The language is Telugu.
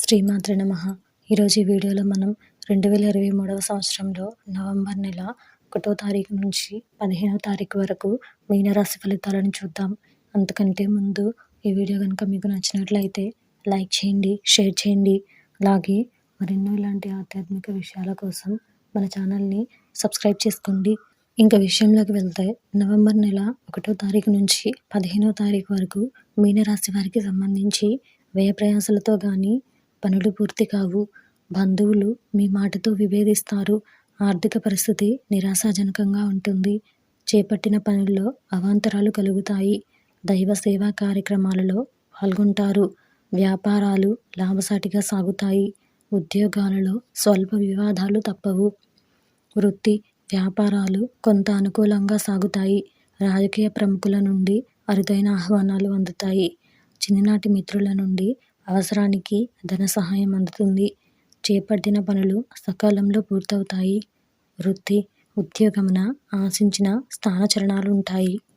శ్రీమాత్రే నమః. ఈరోజు ఈ వీడియోలో మనం 2023వ సంవత్సరంలో నవంబర్ నెల 1వ తారీఖు నుంచి 15వ తారీఖు వరకు మీనరాశి ఫలితాలను చూద్దాం. అంతకంటే ముందు ఈ వీడియో కనుక మీకు నచ్చినట్లయితే లైక్ చేయండి, షేర్ చేయండి. అలాగే మరెన్నో ఇలాంటి ఆధ్యాత్మిక విషయాల కోసం మన ఛానల్ని సబ్స్క్రైబ్ చేసుకోండి. ఇంకా విషయంలోకి వెళ్తే నవంబర్ నెల 1వ తారీఖు నుంచి 15వ తారీఖు వరకు మీనరాశి వారికి సంబంధించి వ్యయ ప్రయాసాలతో కానీ పనులు పూర్తి కావు. బంధువులు మీ మాటతో విభేదిస్తారు. ఆర్థిక పరిస్థితి నిరాశాజనకంగా ఉంటుంది. చేపట్టిన పనుల్లో అవాంతరాలు కలుగుతాయి. దైవ సేవా కార్యక్రమాలలో పాల్గొంటారు. వ్యాపారాలు లాభసాటిగా సాగుతాయి. ఉద్యోగాలలో స్వల్ప వివాదాలు తప్పవు. వృత్తి వ్యాపారాలు కొంత అనుకూలంగా సాగుతాయి. రాజకీయ ప్రముఖుల నుండి అరుదైన ఆహ్వానాలు అందుతాయి. చిన్ననాటి మిత్రుల నుండి అవసరానికి ధన సహాయం అందుతుంది. చేపట్టిన పనులు సకాలంలో పూర్తవుతాయి. వృత్తి ఉద్యోగమున ఆశించిన స్థానచలనాలు ఉంటాయి.